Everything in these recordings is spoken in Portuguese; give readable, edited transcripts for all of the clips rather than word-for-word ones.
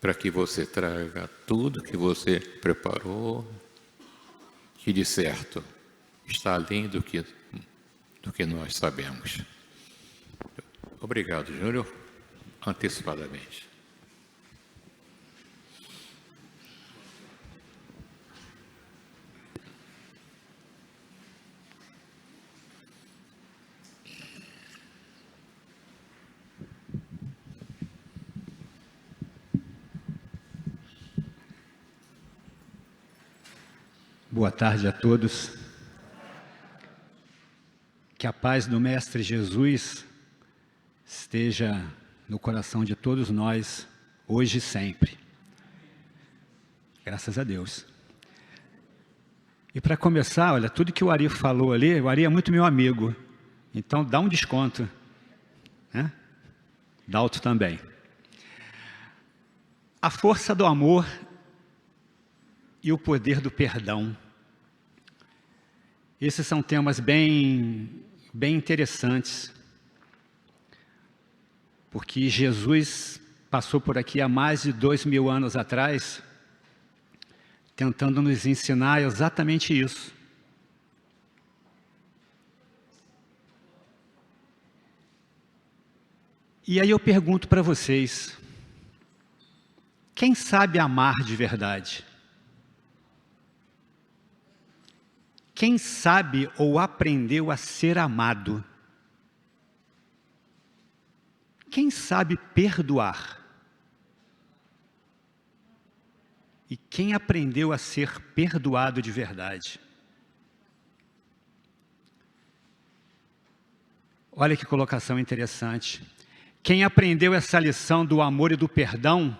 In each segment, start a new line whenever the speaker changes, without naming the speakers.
para que você traga tudo que você preparou, que de certo está além do que nós sabemos. Obrigado, Júnior, antecipadamente.
Boa tarde a todos. Que a paz do Mestre Jesus esteja no coração de todos nós, hoje e sempre. Graças a Deus. E para começar, olha, tudo que o Ari falou ali, o Ari é muito meu amigo, então dá um desconto, né? Dalto também. A força do amor e o poder do perdão. Esses são temas bem interessantes, porque Jesus passou por aqui há mais de 2000 anos atrás, tentando nos ensinar exatamente isso. E aí eu pergunto para vocês, quem sabe amar de verdade? Quem sabe ou aprendeu a ser amado? Quem sabe perdoar? E quem aprendeu a ser perdoado de verdade? Olha que colocação interessante. Quem aprendeu essa lição do amor e do perdão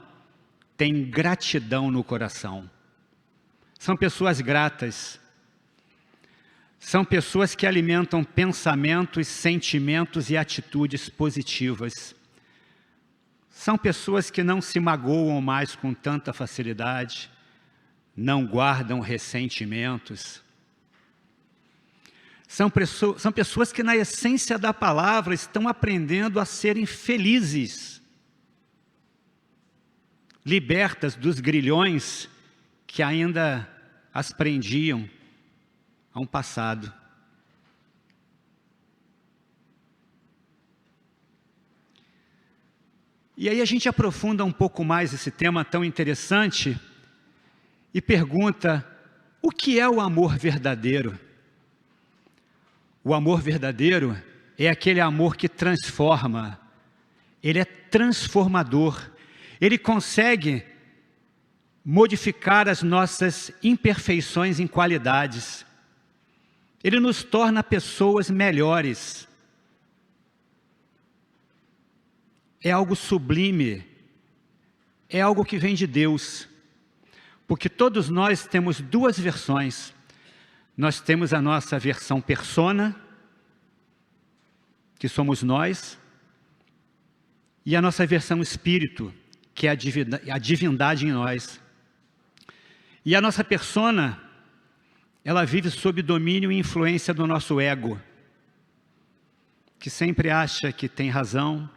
tem gratidão no coração. São pessoas gratas. São pessoas que alimentam pensamentos, sentimentos e atitudes positivas. São pessoas que não se magoam mais com tanta facilidade, não guardam ressentimentos. São pessoas que, na essência da palavra, estão aprendendo a serem felizes, libertas dos grilhões que ainda as prendiam a um passado. E aí a gente aprofunda um pouco mais esse tema tão interessante e pergunta, o que é o amor verdadeiro? O amor verdadeiro é aquele amor que transforma, ele é transformador, ele consegue modificar as nossas imperfeições em qualidades. Ele nos torna pessoas melhores. É algo sublime, é algo que vem de Deus, porque todos nós temos duas versões. Nós temos a nossa versão persona, que somos nós, e a nossa versão espírito, que é a divindade em nós. E a nossa persona, ela vive sob domínio e influência do nosso ego, que sempre acha que tem razão,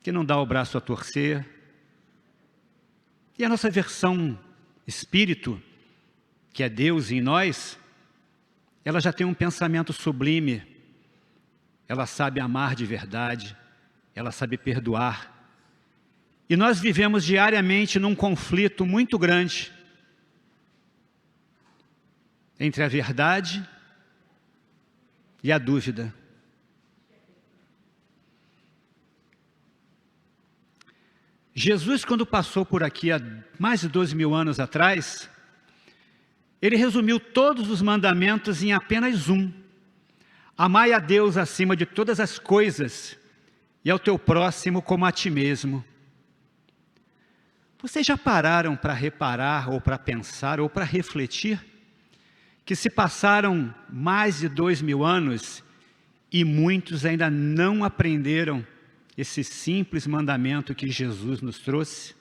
que não dá o braço a torcer. E a nossa versão espírito, que é Deus em nós, ela já tem um pensamento sublime, ela sabe amar de verdade, ela sabe perdoar. E nós vivemos diariamente num conflito muito grande entre a verdade e a dúvida. Jesus, quando passou por aqui há mais de 2000 anos atrás, ele resumiu todos os mandamentos em apenas um: amai a Deus acima de todas as coisas e ao teu próximo como a ti mesmo. Vocês já pararam para reparar, ou para pensar, ou para refletir, que se passaram mais de 2000 anos e muitos ainda não aprenderam esse simples mandamento que Jesus nos trouxe?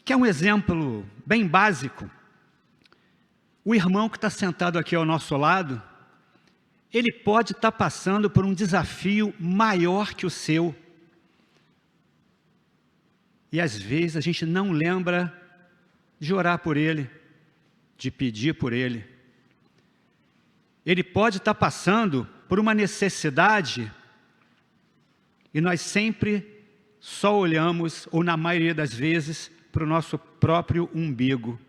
Que é um exemplo bem básico. O irmão que está sentado aqui ao nosso lado, ele pode estar passando por um desafio maior que o seu. E às vezes a gente não lembra de orar por ele, de pedir por ele. Ele pode estar passando por uma necessidade e nós sempre só olhamos, ou na maioria das vezes, para o nosso próprio umbigo.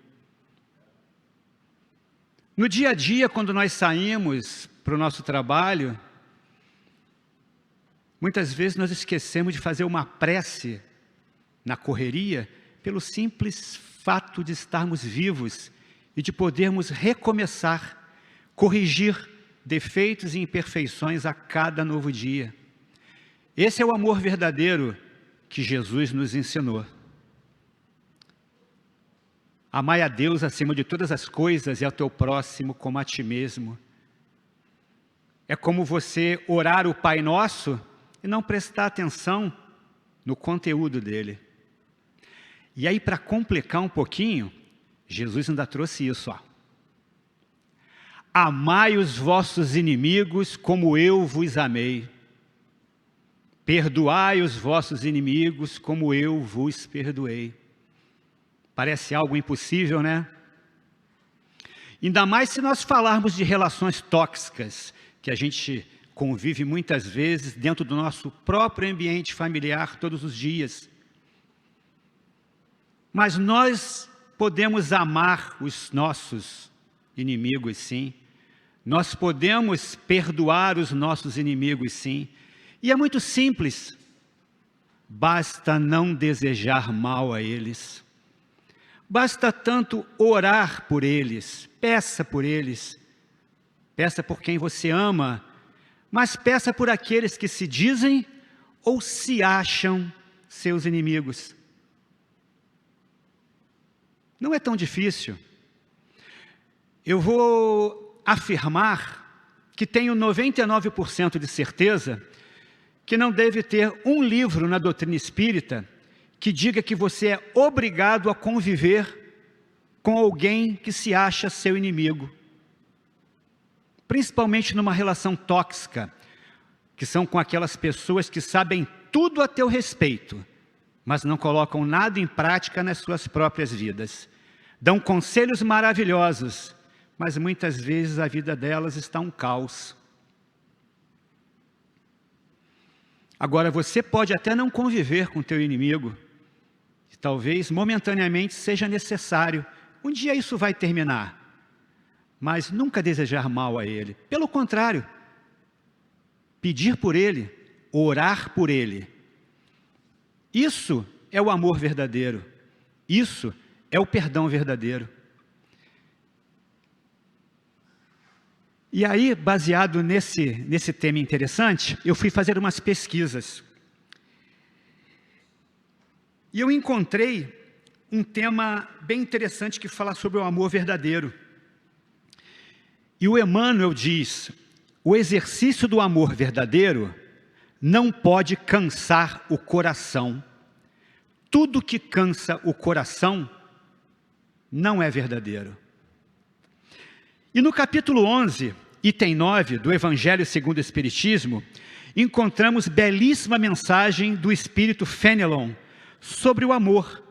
No dia a dia, quando nós saímos para o nosso trabalho, muitas vezes nós esquecemos de fazer uma prece na correria, pelo simples fato de estarmos vivos e de podermos recomeçar, corrigir defeitos e imperfeições a cada novo dia. Esse é o amor verdadeiro que Jesus nos ensinou. Amai a Deus acima de todas as coisas e ao teu próximo como a ti mesmo. É como você orar o Pai Nosso e não prestar atenção no conteúdo dele. E aí, para complicar um pouquinho, Jesus ainda trouxe isso. Amai os vossos inimigos como eu vos amei. Perdoai os vossos inimigos como eu vos perdoei. Parece algo impossível, né? Ainda mais se nós falarmos de relações tóxicas, que a gente convive muitas vezes dentro do nosso próprio ambiente familiar todos os dias. Mas nós podemos amar os nossos inimigos, sim. Nós podemos perdoar os nossos inimigos, sim. E é muito simples. Basta não desejar mal a eles. Basta tanto orar por eles, peça por eles, peça por quem você ama, mas peça por aqueles que se dizem ou se acham seus inimigos. Não é tão difícil. Eu vou afirmar que tenho 99% de certeza que não deve ter um livro na doutrina espírita que diga que você é obrigado a conviver com alguém que se acha seu inimigo. Principalmente numa relação tóxica, que são com aquelas pessoas que sabem tudo a teu respeito, mas não colocam nada em prática nas suas próprias vidas. Dão conselhos maravilhosos, mas muitas vezes a vida delas está um caos. Agora, você pode até não conviver com teu inimigo, talvez momentaneamente seja necessário. Um dia isso vai terminar, mas nunca desejar mal a ele. Pelo contrário, pedir por ele, orar por ele. Isso é o amor verdadeiro. Isso é o perdão verdadeiro. E aí, baseado nesse tema interessante, eu fui fazer umas pesquisas. E eu encontrei um tema bem interessante que fala sobre o amor verdadeiro. E o Emmanuel diz: o exercício do amor verdadeiro não pode cansar o coração. Tudo que cansa o coração não é verdadeiro. E no capítulo 11, item 9 do Evangelho segundo o Espiritismo, encontramos belíssima mensagem do Espírito Fenelon sobre o amor,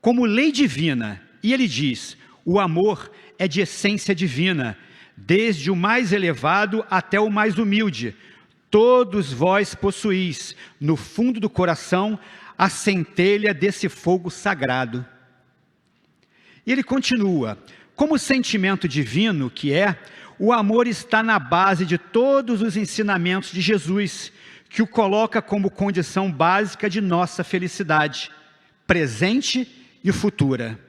como lei divina. E ele diz: o amor é de essência divina, desde o mais elevado até o mais humilde. Todos vós possuís, no fundo do coração, a centelha desse fogo sagrado. E ele continua: como sentimento divino que é, o amor está na base de todos os ensinamentos de Jesus, que o coloca como condição básica de nossa felicidade, presente e futura.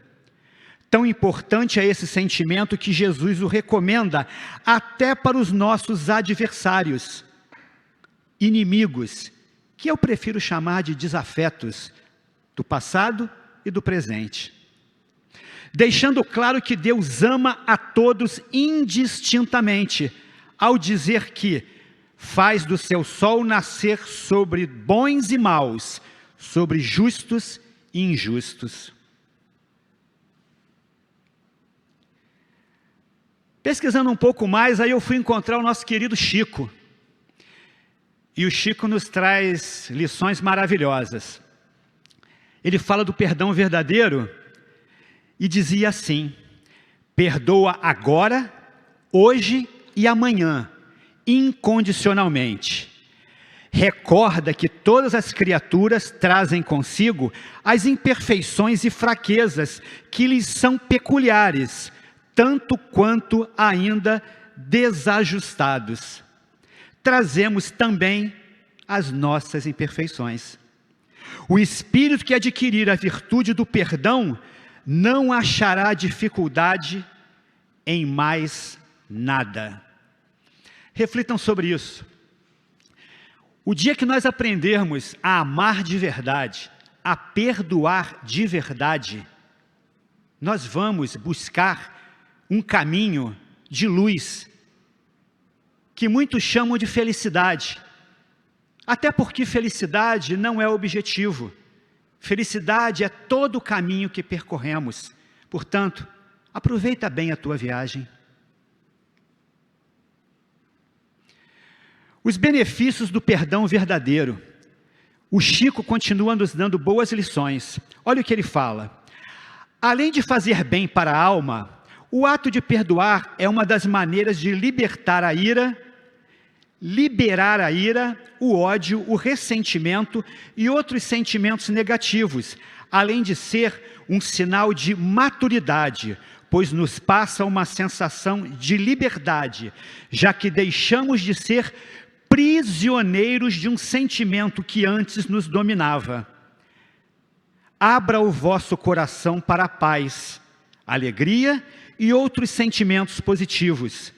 Tão importante é esse sentimento que Jesus o recomenda até para os nossos adversários, inimigos, que eu prefiro chamar de desafetos, do passado e do presente. Deixando claro que Deus ama a todos indistintamente, ao dizer que faz do seu sol nascer sobre bons e maus, sobre justos e injustos. Pesquisando um pouco mais, aí eu fui encontrar o nosso querido Chico. E o Chico nos traz lições maravilhosas. Ele fala do perdão verdadeiro e dizia assim: perdoa agora, hoje e amanhã, incondicionalmente. Recorda que todas as criaturas trazem consigo as imperfeições e fraquezas que lhes são peculiares, tanto quanto ainda desajustados. Trazemos também as nossas imperfeições. O espírito que adquirir a virtude do perdão não achará dificuldade em mais nada. Reflitam sobre isso. O dia que nós aprendermos a amar de verdade, a perdoar de verdade, nós vamos buscar um caminho de luz, que muitos chamam de felicidade. Até porque felicidade não é objetivo. Felicidade é todo o caminho que percorremos. Portanto, aproveita bem a tua viagem. Os benefícios do perdão verdadeiro. O Chico continua nos dando boas lições. Olha o que ele fala. Além de fazer bem para a alma, o ato de perdoar é uma das maneiras de liberar a ira, o ódio, o ressentimento e outros sentimentos negativos, além de ser um sinal de maturidade, pois nos passa uma sensação de liberdade, já que deixamos de ser prisioneiros de um sentimento que antes nos dominava. Abra o vosso coração para a paz, alegria e outros sentimentos positivos.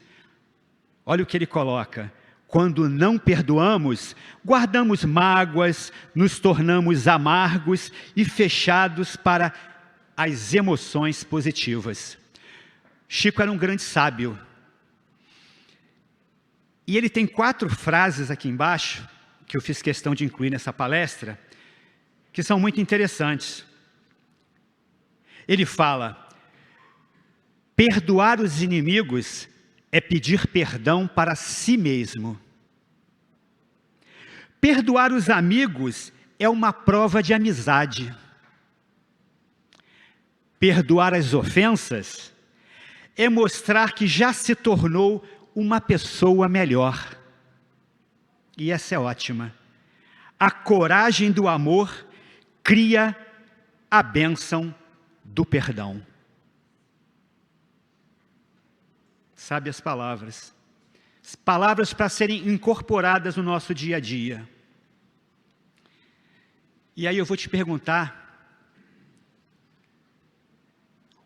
Olha o que ele coloca. Quando não perdoamos, guardamos mágoas, nos tornamos amargos e fechados para as emoções positivas. Chico era um grande sábio. E ele tem 4 frases aqui embaixo, que eu fiz questão de incluir nessa palestra, que são muito interessantes. Ele fala: perdoar os inimigos é pedir perdão para si mesmo. Perdoar os amigos é uma prova de amizade. Perdoar as ofensas é mostrar que já se tornou uma pessoa melhor. E essa é ótima. A coragem do amor cria a bênção do perdão. Sabe as palavras para serem incorporadas no nosso dia a dia. E aí eu vou te perguntar: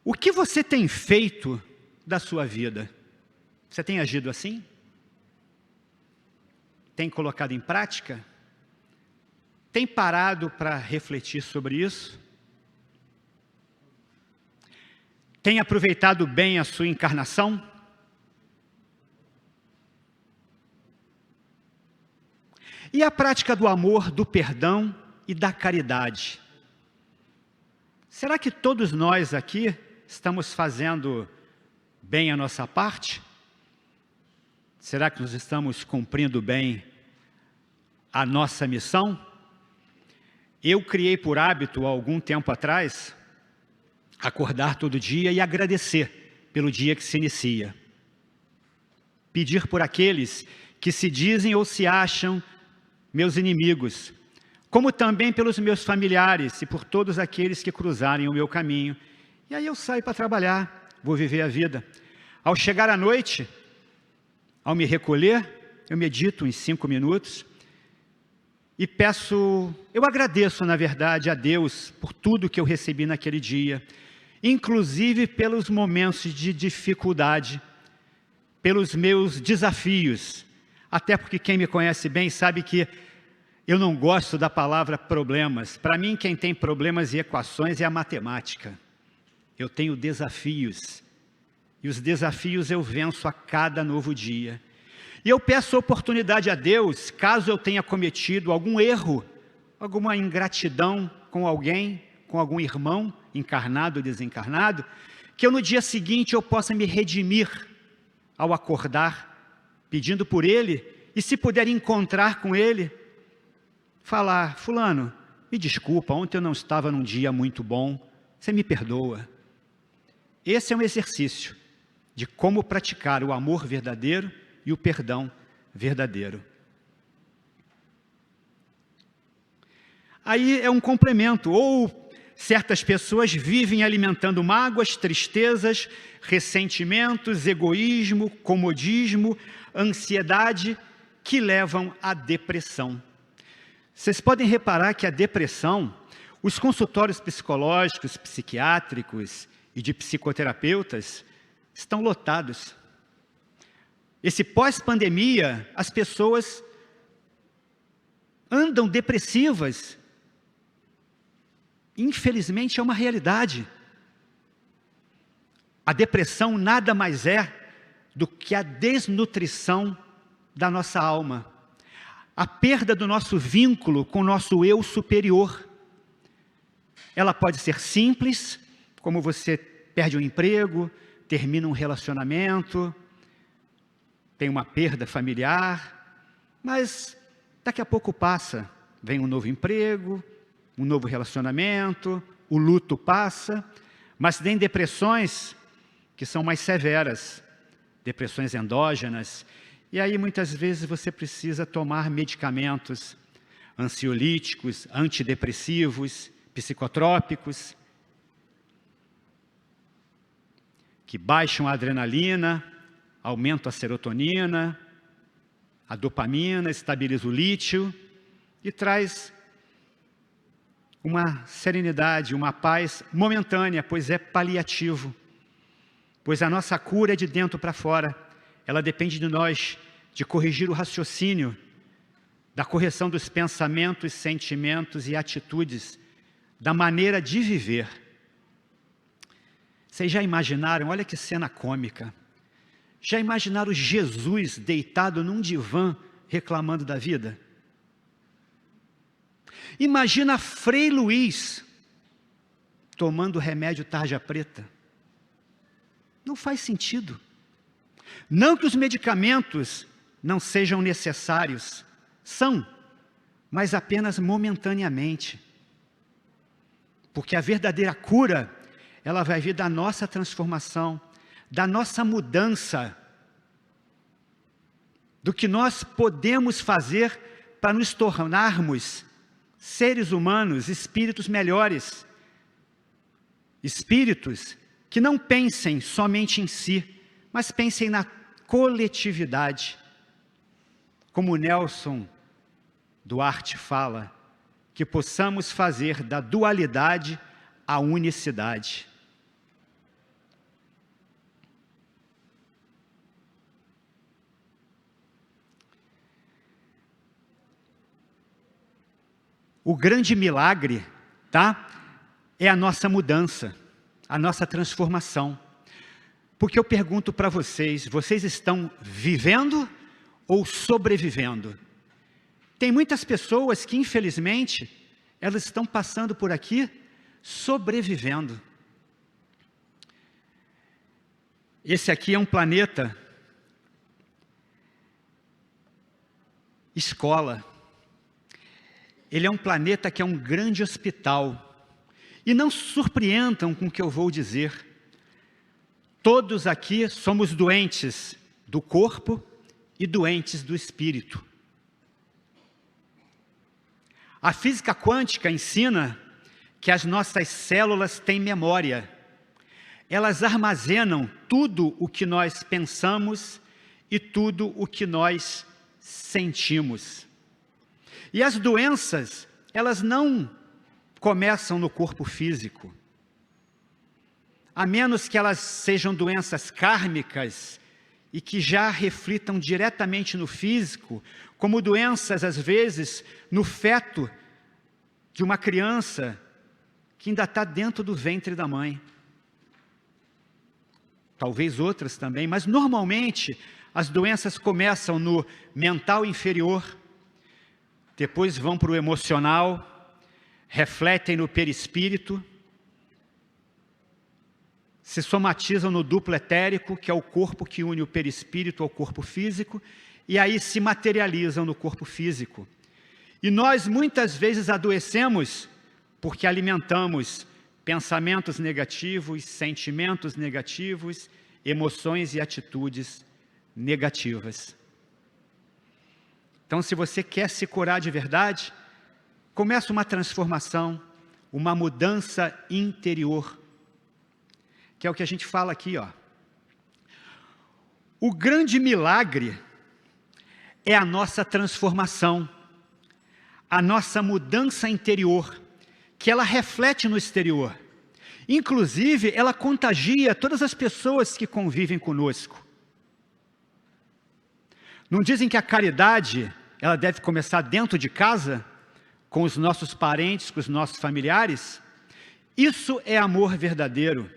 o que você tem feito da sua vida? Você tem agido assim? Tem colocado em prática? Tem parado para refletir sobre isso? Tem aproveitado bem a sua encarnação? E a prática do amor, do perdão e da caridade? Será que todos nós aqui estamos fazendo bem a nossa parte? Será que nós estamos cumprindo bem a nossa missão? Eu criei por hábito, há algum tempo atrás, acordar todo dia e agradecer pelo dia que se inicia. Pedir por aqueles que se dizem ou se acham meus inimigos, como também pelos meus familiares e por todos aqueles que cruzarem o meu caminho. E aí eu saio para trabalhar, vou viver a vida. Ao chegar à noite, ao me recolher, eu medito em 5 minutos e eu agradeço, na verdade, a Deus por tudo que eu recebi naquele dia, inclusive pelos momentos de dificuldade, pelos meus desafios, até porque quem me conhece bem sabe que eu não gosto da palavra problemas. Para mim, quem tem problemas e equações é a matemática. Eu tenho desafios. E os desafios eu venço a cada novo dia. E eu peço oportunidade a Deus, caso eu tenha cometido algum erro, alguma ingratidão com alguém, com algum irmão, encarnado ou desencarnado, que eu no dia seguinte eu possa me redimir ao acordar, pedindo por ele, e se puder encontrar com ele, falar: fulano, me desculpa, ontem eu não estava num dia muito bom, você me perdoa. Esse é um exercício de como praticar o amor verdadeiro e o perdão verdadeiro. Aí é um complemento, ou certas pessoas vivem alimentando mágoas, tristezas, ressentimentos, egoísmo, comodismo, ansiedade, que levam à depressão. Vocês podem reparar que a depressão, os consultórios psicológicos, psiquiátricos e de psicoterapeutas estão lotados. Esse pós-pandemia, as pessoas andam depressivas. Infelizmente, é uma realidade. A depressão nada mais é do que a desnutrição da nossa alma, a perda do nosso vínculo com o nosso eu superior. Ela pode ser simples, como você perde um emprego, termina um relacionamento, tem uma perda familiar, mas daqui a pouco passa, vem um novo emprego, um novo relacionamento, o luto passa, mas tem depressões que são mais severas, depressões endógenas, e aí muitas vezes você precisa tomar medicamentos ansiolíticos, antidepressivos, psicotrópicos, que baixam a adrenalina, aumentam a serotonina, a dopamina, estabiliza o lítio e traz uma serenidade, uma paz momentânea, pois é paliativo. Pois a nossa cura é de dentro para fora. Ela depende de nós, de corrigir o raciocínio, da correção dos pensamentos, sentimentos e atitudes, da maneira de viver. Vocês já imaginaram, olha que cena cômica, já imaginaram Jesus deitado num divã reclamando da vida? Imagina Frei Luís tomando remédio tarja preta. Não faz sentido. Não que os medicamentos não sejam necessários, são, mas apenas momentaneamente. Porque a verdadeira cura, ela vai vir da nossa transformação, da nossa mudança, do que nós podemos fazer para nos tornarmos seres humanos, espíritos melhores, espíritos que não pensem somente em si, mas pensem na coletividade. Como Nelson Duarte fala, que possamos fazer da dualidade a unicidade. O grande milagre, tá? É a nossa mudança, a nossa transformação. Porque eu pergunto para vocês, vocês estão vivendo ou sobrevivendo? Tem muitas pessoas que, infelizmente, elas estão passando por aqui sobrevivendo. Esse aqui é um planeta escola. Ele é um planeta que é um grande hospital. E não se surpreendam com o que eu vou dizer. Todos aqui somos doentes do corpo e doentes do espírito. A física quântica ensina que as nossas células têm memória. Elas armazenam tudo o que nós pensamos e tudo o que nós sentimos. E as doenças, elas não começam no corpo físico. A menos que elas sejam doenças kármicas e que já reflitam diretamente no físico, como doenças, às vezes, no feto de uma criança que ainda está dentro do ventre da mãe. Talvez outras também, mas normalmente as doenças começam no mental inferior, depois vão para o emocional, refletem no perispírito, se somatizam no duplo etérico, que é o corpo que une o perispírito ao corpo físico, e aí se materializam no corpo físico. E nós muitas vezes adoecemos porque alimentamos pensamentos negativos, sentimentos negativos, emoções e atitudes negativas. Então, se você quer se curar de verdade, começa uma transformação, uma mudança interior, que é o que a gente fala aqui, ó. O grande milagre é a nossa transformação, a nossa mudança interior, que ela reflete no exterior. Inclusive, ela contagia todas as pessoas que convivem conosco. Não dizem que a caridade, ela deve começar dentro de casa, com os nossos parentes, com os nossos familiares? Isso é amor verdadeiro.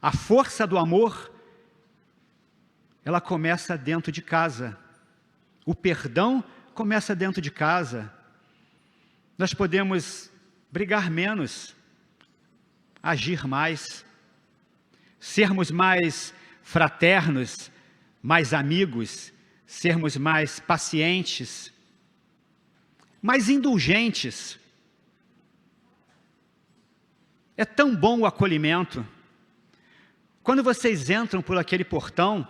A força do amor, ela começa dentro de casa. O perdão começa dentro de casa. Nós podemos brigar menos, agir mais, sermos mais fraternos, mais amigos, sermos mais pacientes, mais indulgentes. É tão bom o acolhimento. Quando vocês entram por aquele portão,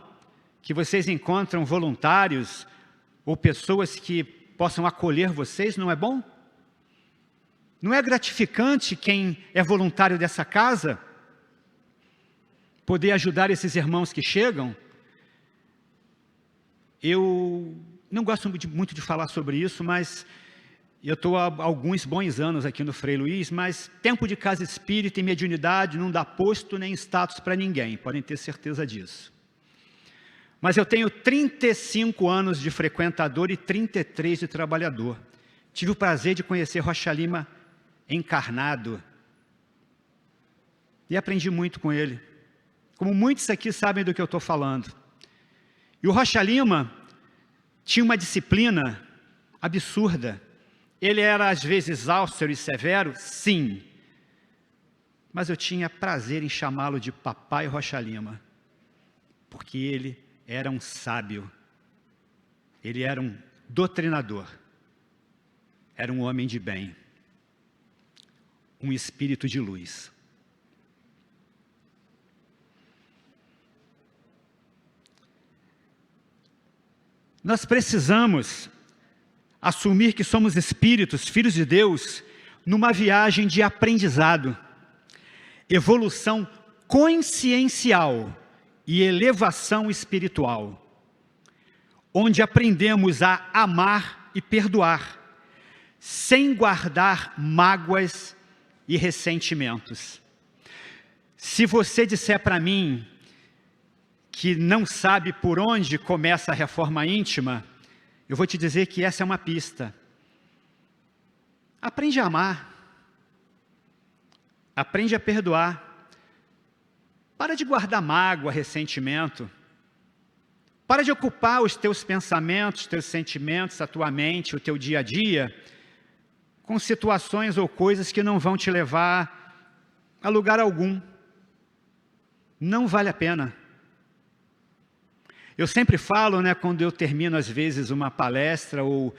que vocês encontram voluntários ou pessoas que possam acolher vocês, não é bom? Não é gratificante quem é voluntário dessa casa poder ajudar esses irmãos que chegam? Eu não gosto muito de falar sobre isso, mas eu estou há alguns bons anos aqui no Frei Luiz, mas tempo de casa espírita e mediunidade não dá posto nem status para ninguém, podem ter certeza disso. Mas eu tenho 35 anos de frequentador e 33 de trabalhador. Tive o prazer de conhecer Rocha Lima encarnado. E aprendi muito com ele. Como muitos aqui sabem do que eu estou falando. E o Rocha Lima tinha uma disciplina absurda. Ele era às vezes austero e severo, sim. Mas eu tinha prazer em chamá-lo de Papai Rocha Lima. Porque ele era um sábio. Ele era um doutrinador. Era um homem de bem. Um espírito de luz. Nós precisamos assumir que somos espíritos, filhos de Deus, numa viagem de aprendizado, evolução consciencial e elevação espiritual, onde aprendemos a amar e perdoar, sem guardar mágoas e ressentimentos. Se você disser para mim que não sabe por onde começa a reforma íntima, eu vou te dizer que essa é uma pista. Aprende a amar. Aprende a perdoar. Para de guardar mágoa, ressentimento. Para de ocupar os teus pensamentos, os teus sentimentos, a tua mente, o teu dia a dia, com situações ou coisas que não vão te levar a lugar algum. Não vale a pena. Eu sempre falo, quando eu termino às vezes uma palestra ou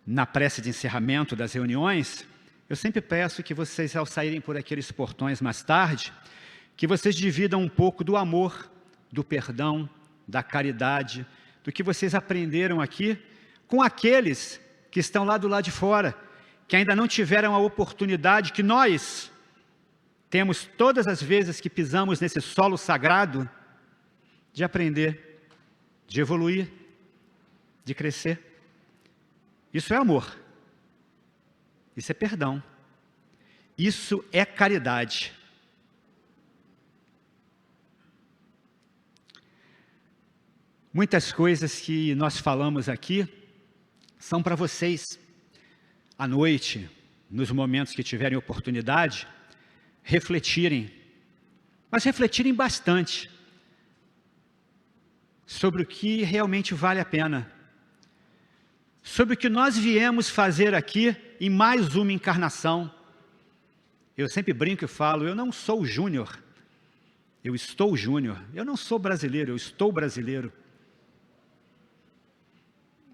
na prece de encerramento das reuniões, eu sempre peço que vocês, ao saírem por aqueles portões mais tarde, que vocês dividam um pouco do amor, do perdão, da caridade, do que vocês aprenderam aqui, com aqueles que estão lá do lado de fora, que ainda não tiveram a oportunidade que nós temos todas as vezes que pisamos nesse solo sagrado, de aprender, de evoluir, de crescer. Isso é amor. Isso é perdão. Isso é caridade. Muitas coisas que nós falamos aqui são para vocês, à noite, nos momentos que tiverem oportunidade, refletirem, mas refletirem bastante sobre o que realmente vale a pena, sobre o que nós viemos fazer aqui em mais uma encarnação. Eu sempre brinco e falo, eu não sou júnior, eu estou júnior. Eu não sou brasileiro, eu estou brasileiro.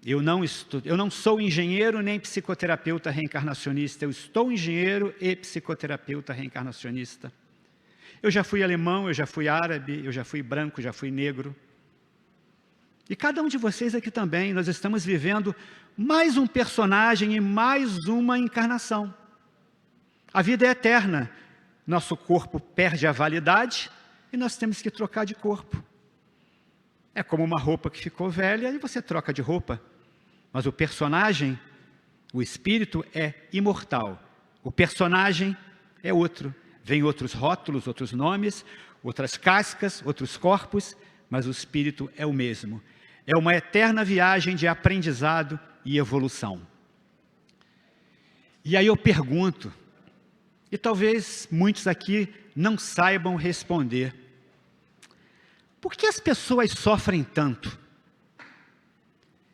Eu não sou engenheiro nem psicoterapeuta reencarnacionista. Eu estou engenheiro e psicoterapeuta reencarnacionista. Eu já fui alemão, eu já fui árabe, eu já fui branco, já fui negro. E cada um de vocês aqui também, nós estamos vivendo mais um personagem e mais uma encarnação. A vida é eterna. Nosso corpo perde a validade e nós temos que trocar de corpo. É como uma roupa que ficou velha e você troca de roupa. Mas o personagem, o espírito é imortal. O personagem é outro. Vem outros rótulos, outros nomes, outras cascas, outros corpos, mas o espírito é o mesmo. É uma eterna viagem de aprendizado e evolução. E aí eu pergunto, e talvez muitos aqui não saibam responder, por que as pessoas sofrem tanto?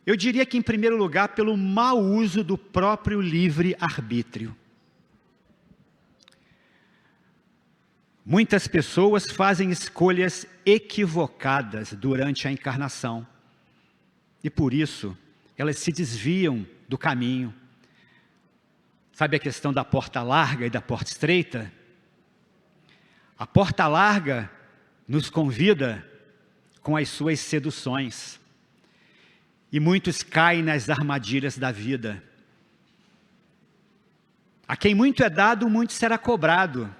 Eu diria que, em primeiro lugar, pelo mau uso do próprio livre-arbítrio. Muitas pessoas fazem escolhas equivocadas durante a encarnação. E por isso, elas se desviam do caminho. Sabe a questão da porta larga e da porta estreita? A porta larga nos convida com as suas seduções. E muitos caem nas armadilhas da vida. A quem muito é dado, muito será cobrado.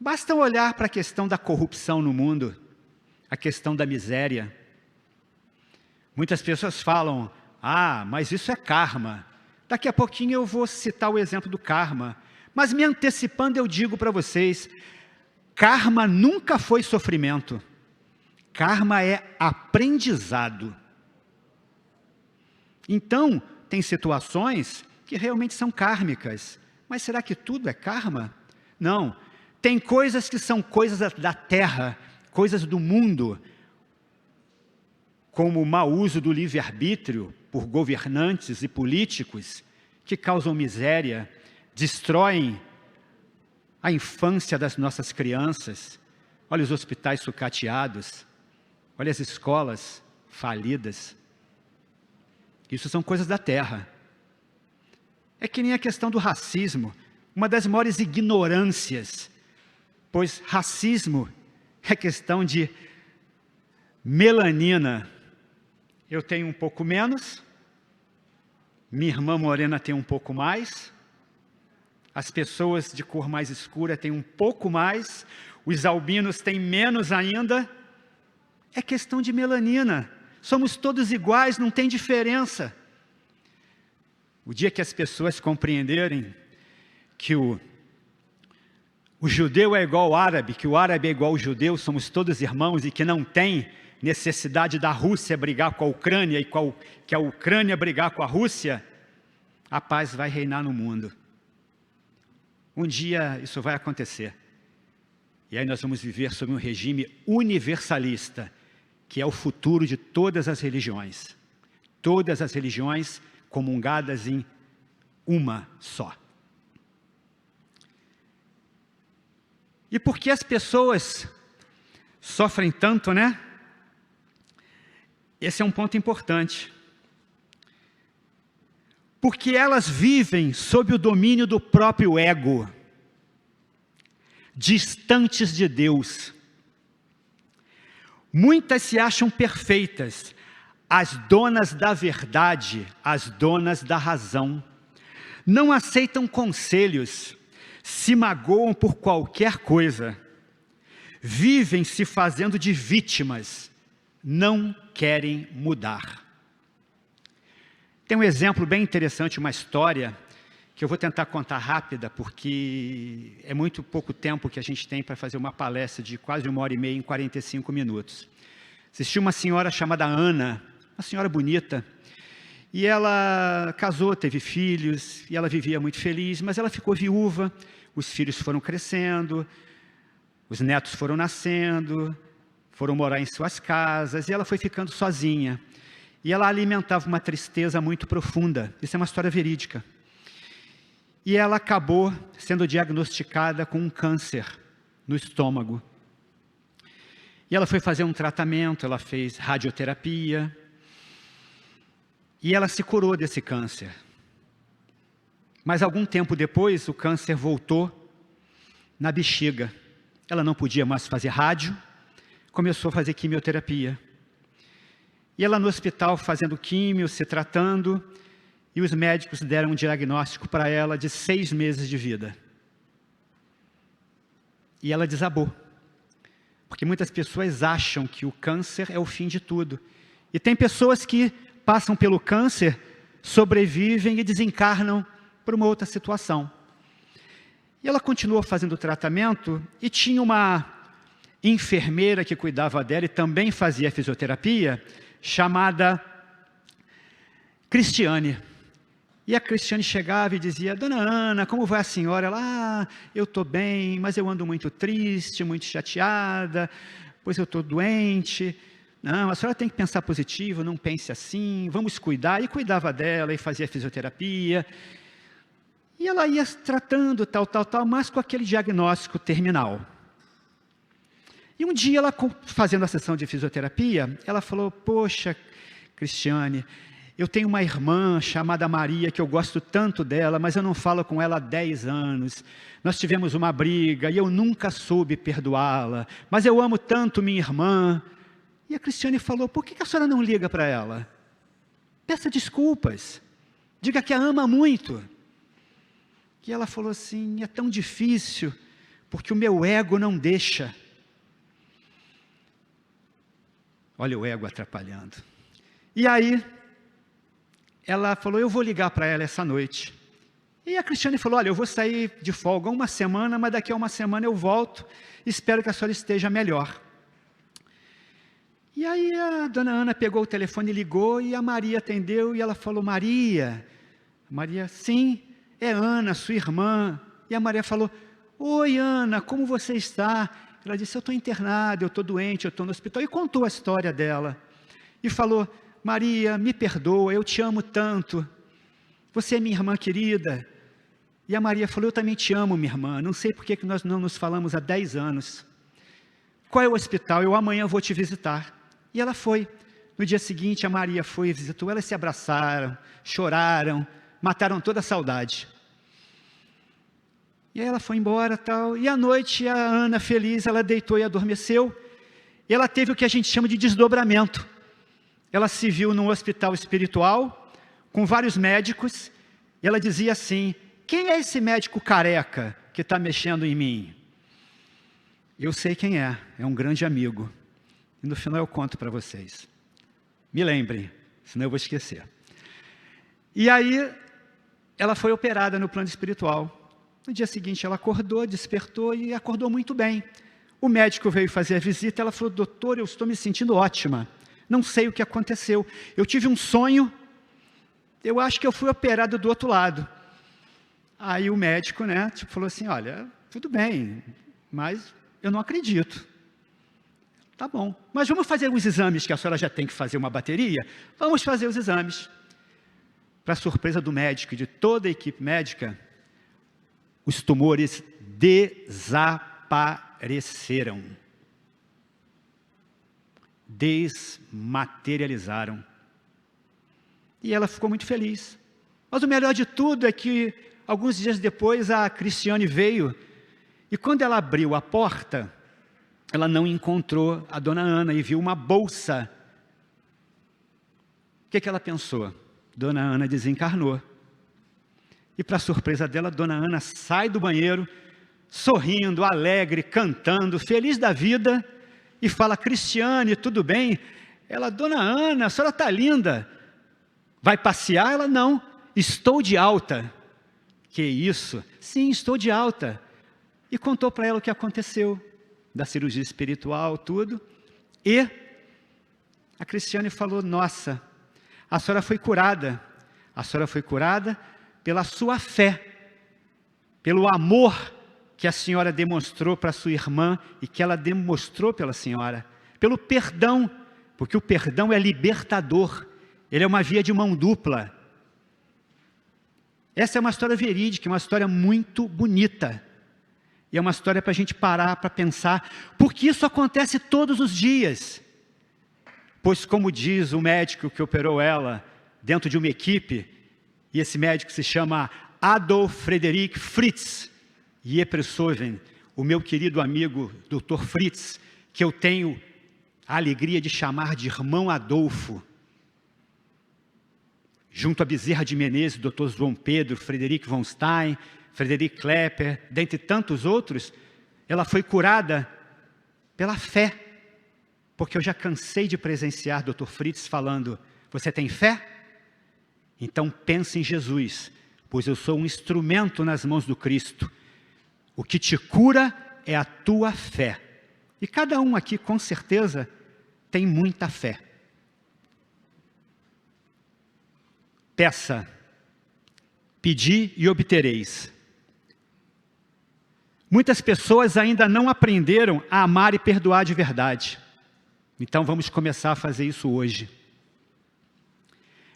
Basta olhar para a questão da corrupção no mundo, a questão da miséria. Muitas pessoas falam, mas isso é karma. Daqui a pouquinho eu vou citar o exemplo do karma. Mas me antecipando eu digo para vocês, karma nunca foi sofrimento. Karma é aprendizado. Então, tem situações que realmente são kármicas. Mas será que tudo é karma? Não. Tem coisas que são coisas da terra, coisas do mundo, como o mau uso do livre-arbítrio por governantes e políticos, que causam miséria, destroem a infância das nossas crianças. Olha os hospitais sucateados, olha as escolas falidas. Isso são coisas da terra. É que nem a questão do racismo, uma das maiores ignorâncias, pois racismo é questão de melanina. Eu tenho um pouco menos, minha irmã morena tem um pouco mais, as pessoas de cor mais escura têm um pouco mais, os albinos têm menos ainda. É questão de melanina. Somos todos iguais, não tem diferença. O dia que as pessoas compreenderem que o judeu é igual ao árabe, que o árabe é igual ao judeu, somos todos irmãos e que não tem necessidade da Rússia brigar com a Ucrânia e que a Ucrânia brigar com a Rússia, a paz vai reinar no mundo. Um dia isso vai acontecer. E aí nós vamos viver sob um regime universalista, que é o futuro de todas as religiões. Todas as religiões comungadas em uma só. E por que as pessoas sofrem tanto, né? Esse é um ponto importante. Porque elas vivem sob o domínio do próprio ego, distantes de Deus. Muitas se acham perfeitas, as donas da verdade, as donas da razão. Não aceitam conselhos, se magoam por qualquer coisa, vivem se fazendo de vítimas, não querem mudar. Tem um exemplo bem interessante, uma história, que eu vou tentar contar rápida, porque é muito pouco tempo que a gente tem para fazer uma palestra de quase 1h30 em 45 minutos. Existia uma senhora chamada Ana, uma senhora bonita, e ela casou, teve filhos, e ela vivia muito feliz, mas ela ficou viúva, os filhos foram crescendo, os netos foram nascendo, foram morar em suas casas, e ela foi ficando sozinha. E ela alimentava uma tristeza muito profunda. Isso é uma história verídica. E ela acabou sendo diagnosticada com um câncer no estômago. E ela foi fazer um tratamento, ela fez radioterapia. E ela se curou desse câncer. Mas algum tempo depois, o câncer voltou na bexiga. Ela não podia mais fazer rádio, começou a fazer quimioterapia. E ela no hospital fazendo químio, se tratando, e os médicos deram um diagnóstico para ela de 6 meses de vida. E ela desabou. Porque muitas pessoas acham que o câncer é o fim de tudo. E tem pessoas que passam pelo câncer, sobrevivem e desencarnam por uma outra situação. E ela continuou fazendo o tratamento e tinha uma enfermeira que cuidava dela e também fazia fisioterapia, chamada Cristiane. E a Cristiane chegava e dizia: Dona Ana, como vai a senhora? Ela: eu estou bem, mas eu ando muito triste, muito chateada, pois eu estou doente. Não, a senhora tem que pensar positivo, não pense assim, vamos cuidar. E cuidava dela e fazia fisioterapia. E ela ia tratando, tal, mas com aquele diagnóstico terminal. E um dia, ela fazendo a sessão de fisioterapia, ela falou: poxa, Cristiane, eu tenho uma irmã chamada Maria, que eu gosto tanto dela, mas eu não falo com ela há 10 anos. Nós tivemos uma briga e eu nunca soube perdoá-la, mas eu amo tanto minha irmã. E a Cristiane falou: por que a senhora não liga para ela? Peça desculpas, diga que a ama muito. E ela falou assim: é tão difícil, porque o meu ego não deixa. Olha o ego atrapalhando. E aí, ela falou: eu vou ligar para ela essa noite. E a Cristiane falou: olha, eu vou sair de folga 1 semana, mas daqui a 1 semana eu volto, espero que a senhora esteja melhor. E aí a dona Ana pegou o telefone e ligou, e a Maria atendeu, e ela falou: Maria, sim, é Ana, sua irmã. E a Maria falou: oi Ana, como você está? Ela disse: eu estou internada, eu estou doente, eu estou no hospital. E contou a história dela. E falou: Maria, me perdoa, eu te amo tanto. Você é minha irmã querida. E a Maria falou: eu também te amo, minha irmã. Não sei por que nós não nos falamos há 10 anos. Qual é o hospital? Eu amanhã vou te visitar. E ela foi. No dia seguinte, a Maria foi e visitou. Elas se abraçaram, choraram, mataram toda a saudade. E aí ela foi embora, tal. E à noite, a Ana, feliz, ela deitou e adormeceu. E ela teve o que a gente chama de desdobramento. Ela se viu num hospital espiritual, com vários médicos, e ela dizia assim: quem é esse médico careca que está mexendo em mim? Eu sei quem é um grande amigo. E no final eu conto para vocês. Me lembrem, senão eu vou esquecer. E aí, ela foi operada no plano espiritual. No dia seguinte ela acordou, despertou e acordou muito bem. O médico veio fazer a visita, ela falou: doutor, eu estou me sentindo ótima. Não sei o que aconteceu. Eu tive um sonho, eu acho que eu fui operado do outro lado. Aí o médico, falou assim: olha, tudo bem, mas eu não acredito. Tá bom, mas vamos fazer os exames, que a senhora já tem que fazer uma bateria? Vamos fazer os exames. Para surpresa do médico e de toda a equipe médica, os tumores desapareceram. Desmaterializaram. E ela ficou muito feliz. Mas o melhor de tudo é que, alguns dias depois, a Cristiane veio, e quando ela abriu a porta, ela não encontrou a dona Ana e viu uma bolsa. O que ela pensou? Dona Ana desencarnou. E para surpresa dela, dona Ana sai do banheiro, sorrindo, alegre, cantando, feliz da vida, e fala: Cristiane, tudo bem? Ela: dona Ana, a senhora está linda. Vai passear? Ela: não, estou de alta. Que isso? Sim, estou de alta. E contou para ela o que aconteceu, da cirurgia espiritual, tudo. E a Cristiane falou: nossa, a senhora foi curada. A senhora foi curada pela sua fé, pelo amor que a senhora demonstrou para sua irmã e que ela demonstrou pela senhora, pelo perdão, porque o perdão é libertador, ele é uma via de mão dupla. Essa é uma história verídica, uma história muito bonita, e é uma história para a gente parar, para pensar, porque isso acontece todos os dias, pois como diz o médico que operou ela, dentro de uma equipe, e esse médico se chama Adolf Friedrich Fritz Jepresoven, o meu querido amigo Dr. Fritz, que eu tenho a alegria de chamar de irmão Adolfo, junto a Bezerra de Menezes, Dr. João Pedro, Frederic von Stein, Frederic Klepper, dentre tantos outros, ela foi curada pela fé, porque eu já cansei de presenciar Dr. Fritz falando, você tem fé? Então pense em Jesus, pois eu sou um instrumento nas mãos do Cristo. O que te cura é a tua fé. E cada um aqui, com certeza, tem muita fé. Peça, pedi e obtereis. Muitas pessoas ainda não aprenderam a amar e perdoar de verdade. Então vamos começar a fazer isso hoje.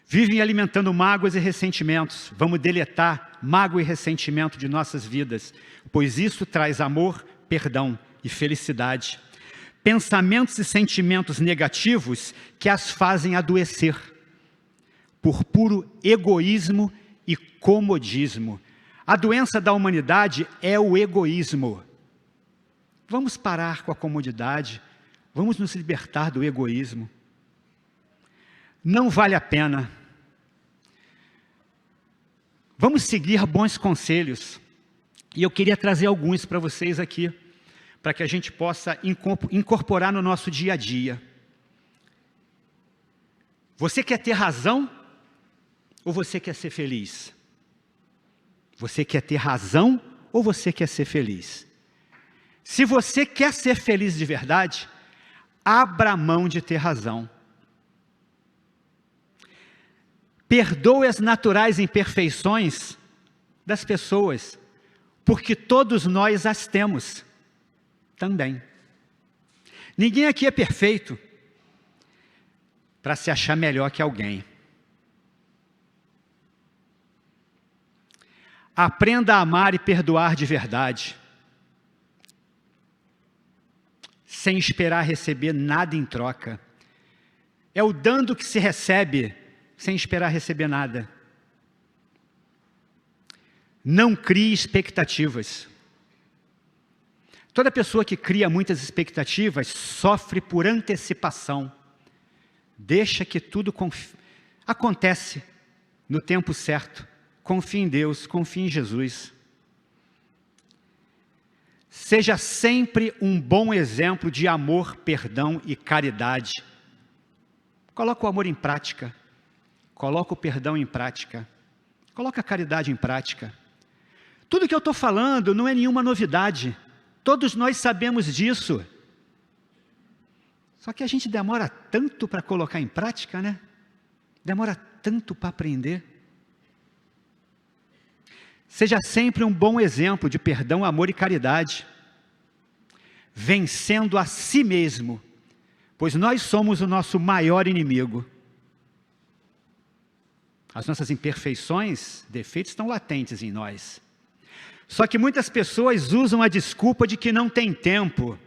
Vivem alimentando mágoas e ressentimentos. Vamos deletar mágoa e ressentimento de nossas vidas, pois isso traz amor, perdão e felicidade. Pensamentos e sentimentos negativos que as fazem adoecer, por puro egoísmo e comodismo. A doença da humanidade é o egoísmo. Vamos parar com a comodidade, vamos nos libertar do egoísmo. Não vale a pena. Vamos seguir bons conselhos. E eu queria trazer alguns para vocês aqui, para que a gente possa incorporar no nosso dia a dia. Você quer ter razão ou você quer ser feliz? Você quer ter razão ou você quer ser feliz? Se você quer ser feliz de verdade, abra mão de ter razão. Perdoe as naturais imperfeições das pessoas, porque todos nós as temos também. Ninguém aqui é perfeito para se achar melhor que alguém. Aprenda a amar e perdoar de verdade, sem esperar receber nada em troca. É o dando que se recebe, sem esperar receber nada. Não crie expectativas. Toda pessoa que cria muitas expectativas sofre por antecipação. Deixa que tudo acontece no tempo certo. Confie em Deus, confie em Jesus. Seja sempre um bom exemplo de amor, perdão e caridade. Coloca o amor em prática. Coloca o perdão em prática. Coloca a caridade em prática. Tudo que eu estou falando não é nenhuma novidade. Todos nós sabemos disso. Só que a gente demora tanto para colocar em prática, né? Demora tanto para aprender. Seja sempre um bom exemplo de perdão, amor e caridade. Vencendo a si mesmo, pois nós somos o nosso maior inimigo. As nossas imperfeições, defeitos estão latentes em nós. Só que muitas pessoas usam a desculpa de que não tem tempo,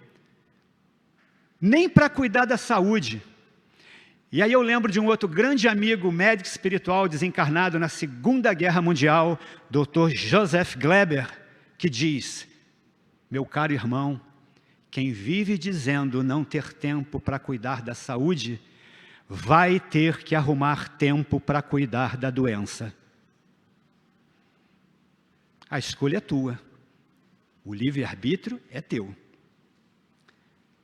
nem para cuidar da saúde. E aí eu lembro de um outro grande amigo, médico espiritual desencarnado na Segunda Guerra Mundial, Dr. Joseph Gleber, que diz, meu caro irmão, quem vive dizendo não ter tempo para cuidar da saúde, vai ter que arrumar tempo para cuidar da doença. A escolha é tua. O livre-arbítrio é teu.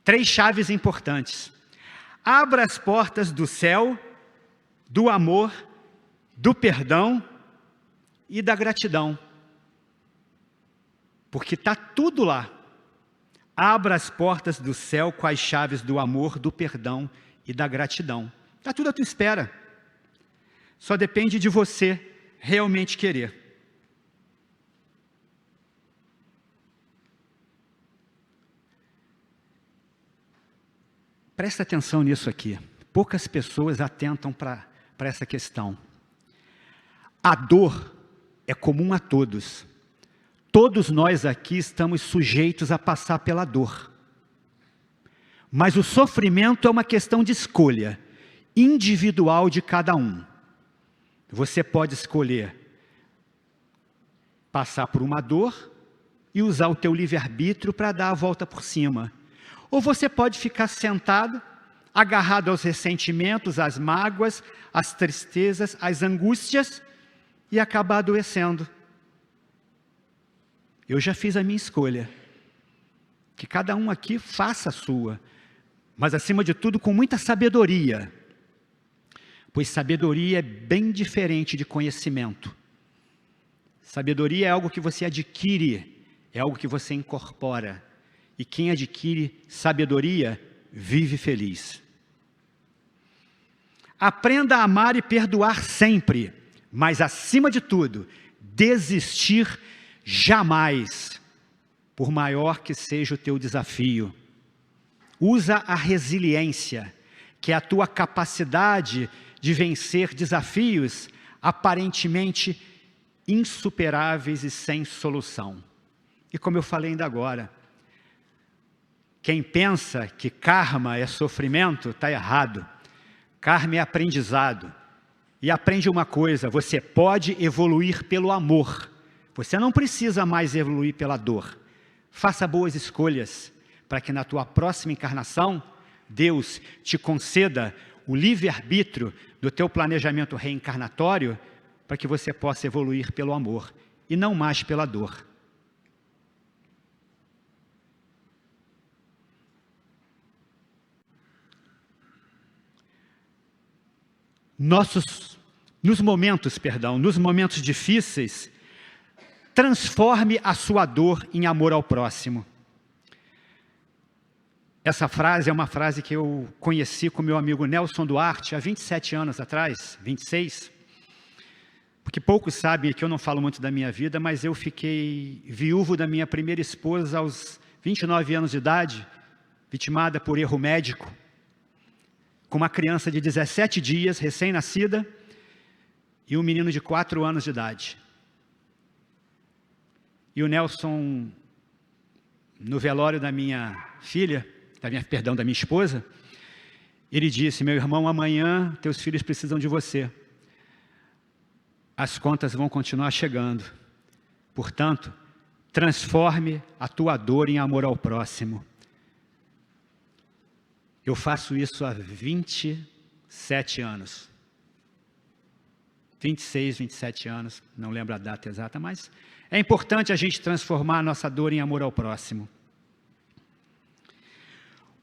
3 chaves importantes. Abra as portas do céu, do amor, do perdão e da gratidão. Porque está tudo lá. Abra as portas do céu com as chaves do amor, do perdão e da gratidão. Está tudo à tua espera. Só depende de você realmente querer. Presta atenção nisso aqui. Poucas pessoas atentam para essa questão. A dor é comum a todos. Todos nós aqui estamos sujeitos a passar pela dor. Mas o sofrimento é uma questão de escolha individual de cada um. você pode escolher passar por uma dor e usar o teu livre-arbítrio para dar a volta por cima. Ou você pode ficar sentado, agarrado aos ressentimentos, às mágoas, às tristezas, às angústias e acabar adoecendo. Eu já fiz a minha escolha. Que cada um aqui faça a sua, mas acima de tudo com muita sabedoria, pois sabedoria é bem diferente de conhecimento. Sabedoria é algo que você adquire, é algo que você incorpora, e quem adquire sabedoria vive feliz. Aprenda a amar e perdoar sempre, mas acima de tudo, desistir jamais, por maior que seja o teu desafio. Usa a resiliência, que é a tua capacidade de vencer desafios aparentemente insuperáveis e sem solução. E como eu falei ainda agora, quem pensa que karma é sofrimento, está errado. Karma é aprendizado. E aprende uma coisa, você pode evoluir pelo amor. Você não precisa mais evoluir pela dor. Faça boas escolhas, para que na tua próxima encarnação, Deus te conceda o livre-arbítrio do teu planejamento reencarnatório, para que você possa evoluir pelo amor, e não mais pela dor. Nos momentos difíceis, transforme a sua dor em amor ao próximo. Essa frase é uma frase que eu conheci com meu amigo Nelson Duarte há 27 anos atrás, 26. Porque poucos sabem que eu não falo muito da minha vida, mas eu fiquei viúvo da minha primeira esposa aos 29 anos de idade, vitimada por erro médico, com uma criança de 17 dias, recém-nascida, e um menino de 4 anos de idade. E o Nelson, no velório da minha filha, da minha esposa, ele disse: meu irmão, amanhã teus filhos precisam de você. As contas vão continuar chegando. Portanto, transforme a tua dor em amor ao próximo. Eu faço isso há 27 anos. 26, 27 anos, não lembro a data exata, mas é importante a gente transformar a nossa dor em amor ao próximo.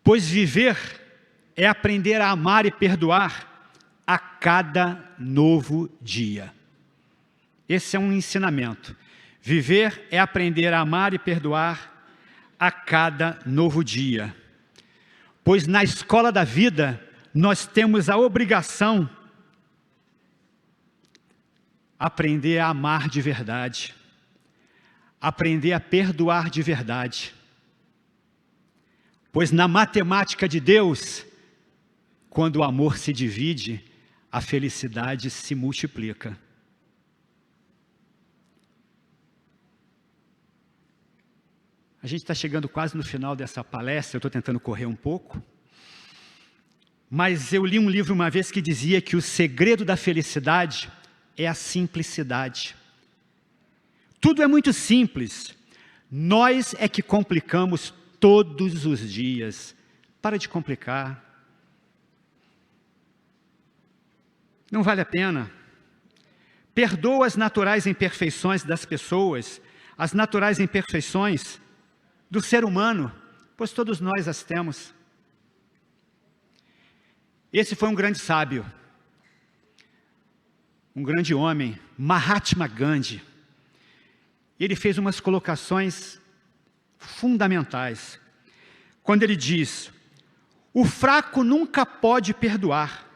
Pois viver é aprender a amar e perdoar a cada novo dia. Esse é um ensinamento. Viver é aprender a amar e perdoar a cada novo dia. Pois na escola da vida, nós temos a obrigação de aprender a amar de verdade, aprender a perdoar de verdade. Pois na matemática de Deus, quando o amor se divide, a felicidade se multiplica. A gente está chegando quase no final dessa palestra, eu estou tentando correr um pouco. Mas eu li um livro uma vez que dizia que o segredo da felicidade é a simplicidade. Tudo é muito simples. Nós é que complicamos todos os dias. Para de complicar. Não vale a pena. Perdoa as naturais imperfeições das pessoas, as naturais imperfeições do ser humano, pois todos nós as temos. Esse foi um grande sábio, um grande homem, Mahatma Gandhi. Ele fez umas colocações fundamentais, quando ele diz: o fraco nunca pode perdoar.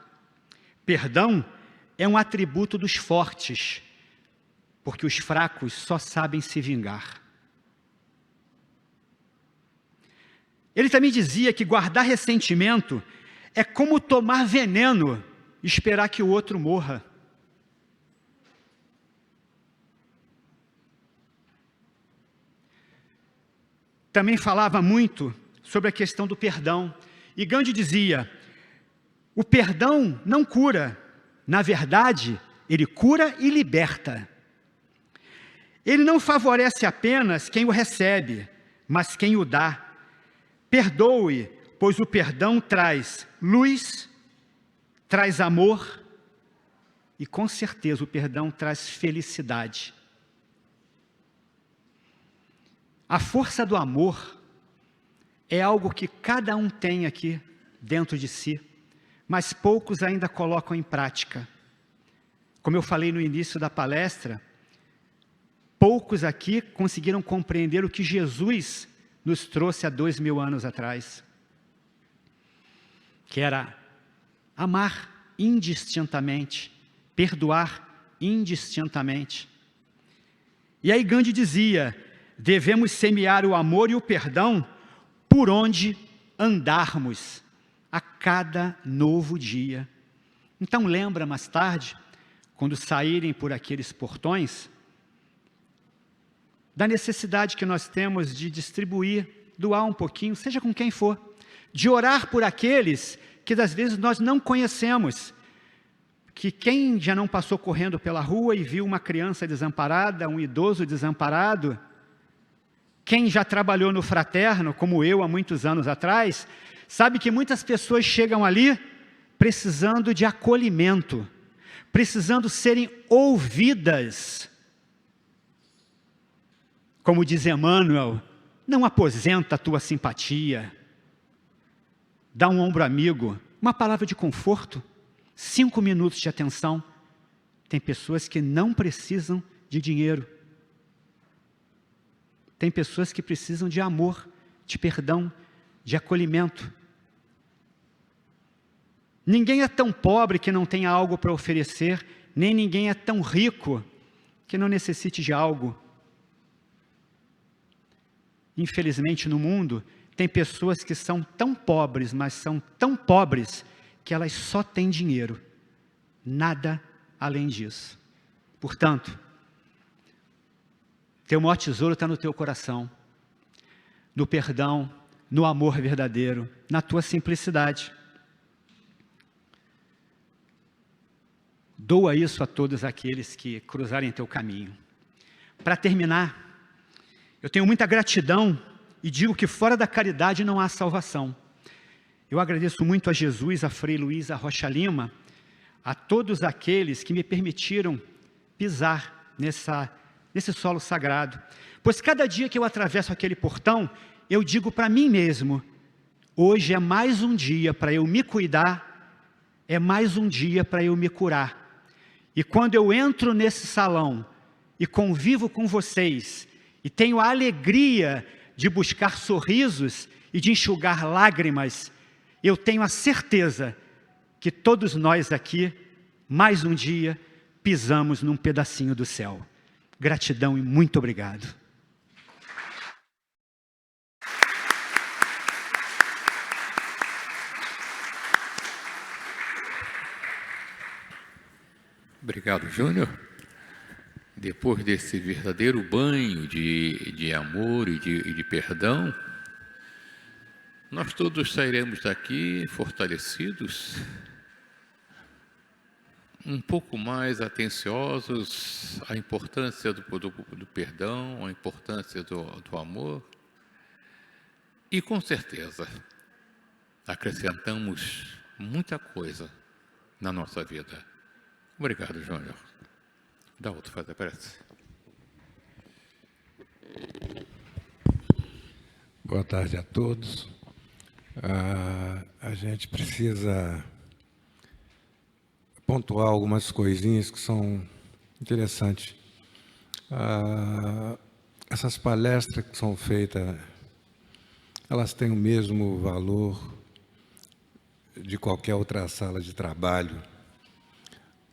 Perdão é um atributo dos fortes, porque os fracos só sabem se vingar. Ele também dizia que guardar ressentimento é como tomar veneno e esperar que o outro morra. Também falava muito sobre a questão do perdão. E Gandhi dizia: o perdão não cura, na verdade, ele cura e liberta. Ele não favorece apenas quem o recebe, mas quem o dá. Perdoe, pois o perdão traz luz, traz amor e, com certeza, o perdão traz felicidade. A força do amor é algo que cada um tem aqui dentro de si, mas poucos ainda colocam em prática. Como eu falei no início da palestra, poucos aqui conseguiram compreender o que Jesus nos trouxe há 2000 anos atrás, que era amar indistintamente, perdoar indistintamente. E aí Gandhi dizia: devemos semear o amor e o perdão por onde andarmos a cada novo dia. Então lembra mais tarde, quando saírem por aqueles portões, da necessidade que nós temos de distribuir, doar um pouquinho, seja com quem for, de orar por aqueles que às vezes nós não conhecemos, que quem já não passou correndo pela rua e viu uma criança desamparada, um idoso desamparado, quem já trabalhou no fraterno, como eu há muitos anos atrás, sabe que muitas pessoas chegam ali precisando de acolhimento, precisando serem ouvidas. Como diz Emmanuel, não aposenta a tua simpatia, dá um ombro amigo, uma palavra de conforto, 5 minutos de atenção. Tem pessoas que não precisam de dinheiro. Tem pessoas que precisam de amor, de perdão, de acolhimento. Ninguém é tão pobre que não tenha algo para oferecer, nem ninguém é tão rico que não necessite de algo. Infelizmente, no mundo, tem pessoas que são tão pobres, mas são tão pobres, que elas só têm dinheiro, nada além disso. Portanto, teu maior tesouro está no teu coração, no perdão, no amor verdadeiro, na tua simplicidade. Doa isso a todos aqueles que cruzarem teu caminho. Para terminar, eu tenho muita gratidão e digo que fora da caridade não há salvação. Eu agradeço muito a Jesus, a Frei Luiz, a Rocha Lima, a todos aqueles que me permitiram pisar nesse solo sagrado. Pois cada dia que eu atravesso aquele portão, eu digo para mim mesmo: hoje é mais um dia para eu me cuidar, é mais um dia para eu me curar. E quando eu entro nesse salão e convivo com vocês, e tenho a alegria de buscar sorrisos e de enxugar lágrimas, eu tenho a certeza que todos nós aqui, mais um dia, pisamos num pedacinho do céu. Gratidão e muito obrigado.
Obrigado, Júnior. Depois desse verdadeiro banho de amor e de perdão, nós todos sairemos daqui fortalecidos, um pouco mais atenciosos à importância do perdão, à importância do amor, e com certeza acrescentamos muita coisa na nossa vida. Obrigado, Júnior. Dá outro, faz a prece.
Boa tarde a todos. A gente precisa pontuar algumas coisinhas que são interessantes. Essas palestras que são feitas, elas têm o mesmo valor de qualquer outra sala de trabalho,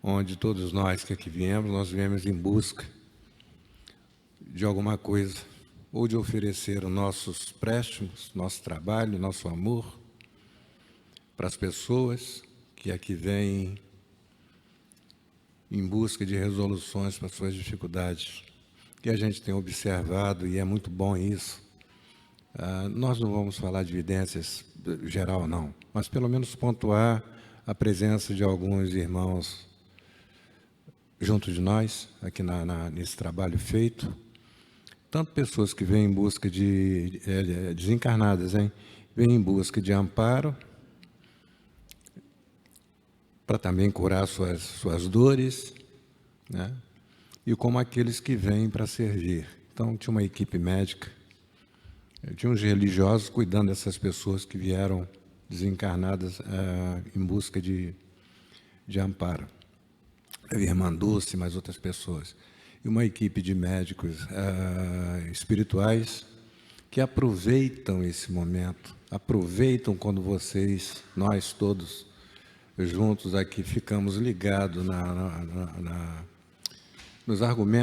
onde todos nós que aqui viemos, nós viemos em busca de alguma coisa, ou de oferecer os nossos préstimos, nosso trabalho, nosso amor, para as pessoas que aqui vêm em busca de resoluções para suas dificuldades, que a gente tem observado, e é muito bom isso. Nós não vamos falar de evidências geral, não, mas pelo menos pontuar a presença de alguns irmãos junto de nós, aqui nesse trabalho feito. Tanto pessoas que vêm em busca de desencarnadas, vêm em busca de amparo, para também curar suas dores, né? E como aqueles que vêm para servir. Então, tinha uma equipe médica, tinha uns religiosos cuidando dessas pessoas que vieram desencarnadas em busca de amparo. A irmã Dulce, mais outras pessoas. E uma equipe de médicos espirituais que aproveitam esse momento, aproveitam quando nós todos juntos aqui ficamos ligados nos argumentos